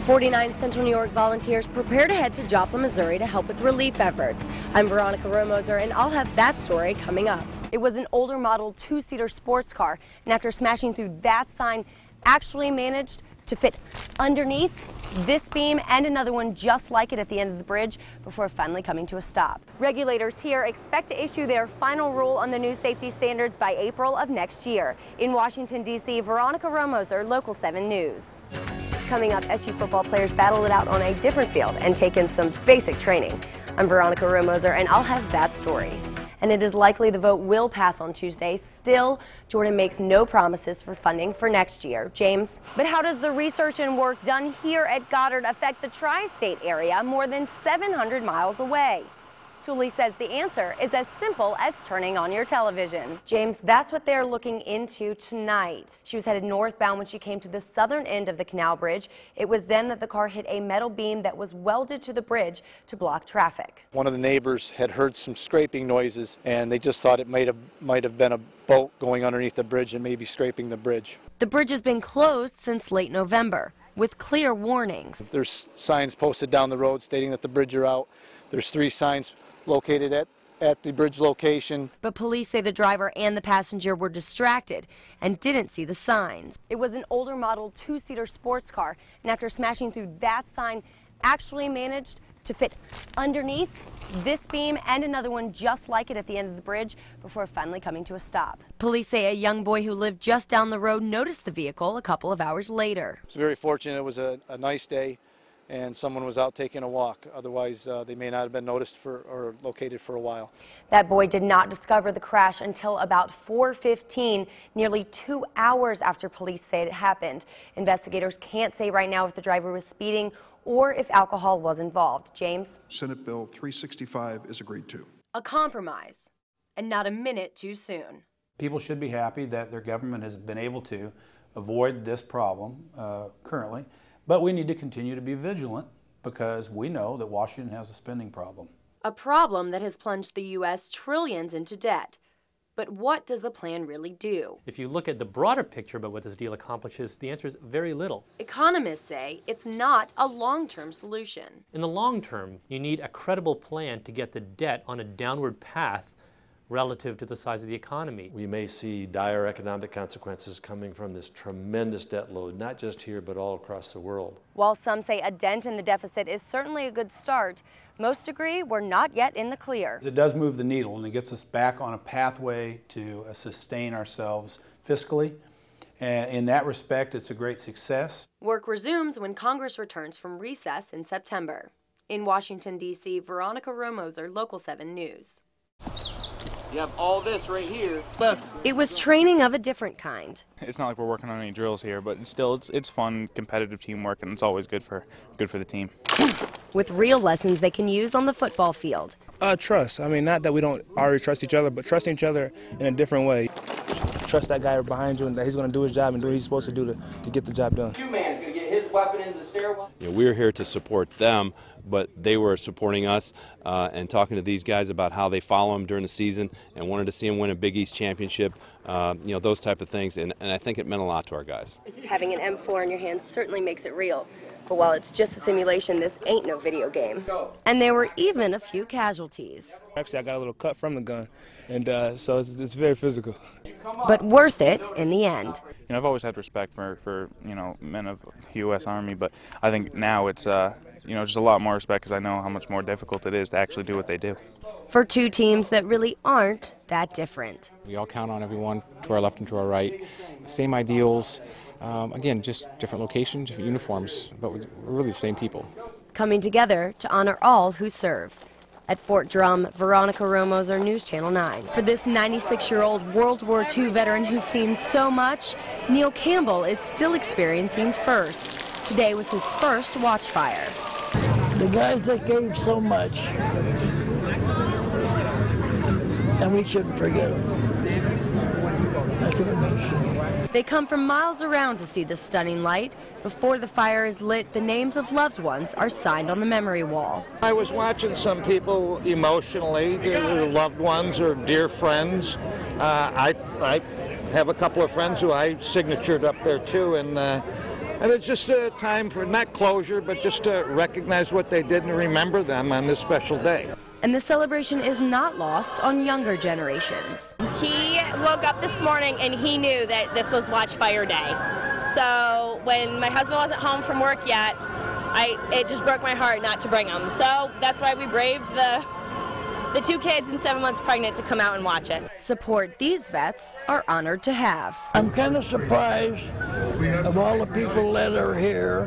49 Central New York volunteers prepare to head to Joplin, Missouri to help with relief efforts. I'm Veronica Romoser, and I'll have that story coming up. It was an older model two-seater sports car, and after smashing through that sign, actually managed to fit underneath this beam and another one just like it at the end of the bridge before finally coming to a stop. Regulators here expect to issue their final rule on the new safety standards by April of next year. In Washington, D.C., Veronica Romoser, Local 7 News. Coming up, SU football players battled it out on a different field and taken some basic training. I'm Veronica Romoser, and I'll have that story. And it is likely the vote will pass on Tuesday. Still, Jordan makes no promises for funding for next year. James? But how does the research and work done here at Goddard affect the tri-state area more than 700 miles away? Julie says the answer is as simple as turning on your television. James, that's what they're looking into tonight. She was headed northbound when she came to the southern end of the canal bridge. It was then that the car hit a metal beam that was welded to the bridge to block traffic. One of the neighbors had heard some scraping noises, and they just thought it might have been a boat going underneath the bridge and maybe scraping the bridge. The bridge has been closed since late November, with clear warnings. There's signs posted down the road stating that the bridge are out. There's 3 signs located at the bridge location. But police say the driver and the passenger were distracted and didn't see the signs. It was an older model two-seater sports car, and after smashing through that sign, actually managed to fit underneath this beam and another one just like it at the end of the bridge before finally coming to a stop. Police say a young boy who lived just down the road noticed the vehicle a couple of hours later. It's very fortunate it was a nice day and someone was out taking a walk. Otherwise, they may not have been noticed or located for a while. That boy did not discover the crash until about 4:15, nearly 2 hours after police say it happened. Investigators can't say right now if the driver was speeding or if alcohol was involved. James? Senate Bill 365 is agreed to. A compromise, and not a minute too soon. People should be happy that their government has been able to avoid this problem currently. But we need to continue to be vigilant because we know that Washington has a spending problem. A problem that has plunged the U.S. trillions into debt. But what does the plan really do? If you look at the broader picture about what this deal accomplishes, the answer is very little. Economists say it's not a long-term solution. In the long term, you need a credible plan to get the debt on a downward path relative to the size of the economy. We may see dire economic consequences coming from this tremendous debt load, not just here, but all across the world. While some say a dent in the deficit is certainly a good start, most agree we're not yet in the clear. It does move the needle, and it gets us back on a pathway to sustain ourselves fiscally. And in that respect, it's a great success. Work resumes when Congress returns from recess in September. In Washington, D.C., Veronica Romoser, Local 7 News. You have all this right here left. It was training of a different kind. It's not like we're working on any drills here, but still it's fun, competitive teamwork, and it's always good for the team. With real lessons they can use on the football field. Trust. I mean, not that we don't already trust each other, but trusting each other in a different way. Trust that guy behind you and that he's going to do his job and do what he's supposed to do to get the job done. Two-man's going to get his weapon into the stairwell. We're here to support them, but they were supporting us and talking to these guys about how they follow them during the season and wanted to see them win a Big East championship, those type of things, and I think it meant a lot to our guys. Having an M4 in your hands certainly makes it real. But while it's just a simulation, this ain't no video game. And there were even a few casualties. Actually, I got a little cut from the gun, and so it's very physical. But worth it in the end. I've always had respect for men of the U.S. Army, but I think now it's just a lot more respect because I know how much more difficult it is to actually do what they do. For two teams that really aren't that different. We all count on everyone to our left and to our right. Same ideals. Again, just different locations, different uniforms, but we're really the same people. Coming together to honor all who serve. At Fort Drum, Veronica Romoser, News Channel 9. For this 96-year-old World War II veteran who's seen so much, Neil Campbell is still experiencing first. Today was his first watch fire. The guys that gave so much, and we shouldn't forget them. That's what it means to me. They come from miles around to see the stunning light. Before the fire is lit, the names of loved ones are signed on the memory wall. I was watching some people emotionally, their loved ones or dear friends. I have a couple of friends who I signatured up there too, and And it's just a time for not closure, but just to recognize what they did and remember them on this special day. And the celebration is not lost on younger generations. He woke up this morning and he knew that this was Watch Fire Day. So when my husband wasn't home from work yet, it just broke my heart not to bring him. So that's why we braved the 2 kids and 7 months pregnant to come out and watch it. Support these vets are honored to have. I'm kind of surprised of all the people that are here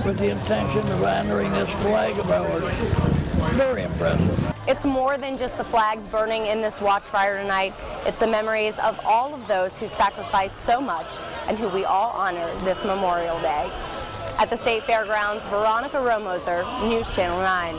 with the intention of honoring this flag of ours. Very impressive. It's more than just the flags burning in this watch fire tonight. It's the memories of all of those who sacrificed so much and who we all honor this Memorial Day. At the State Fairgrounds, Veronica Romoser, News Channel 9.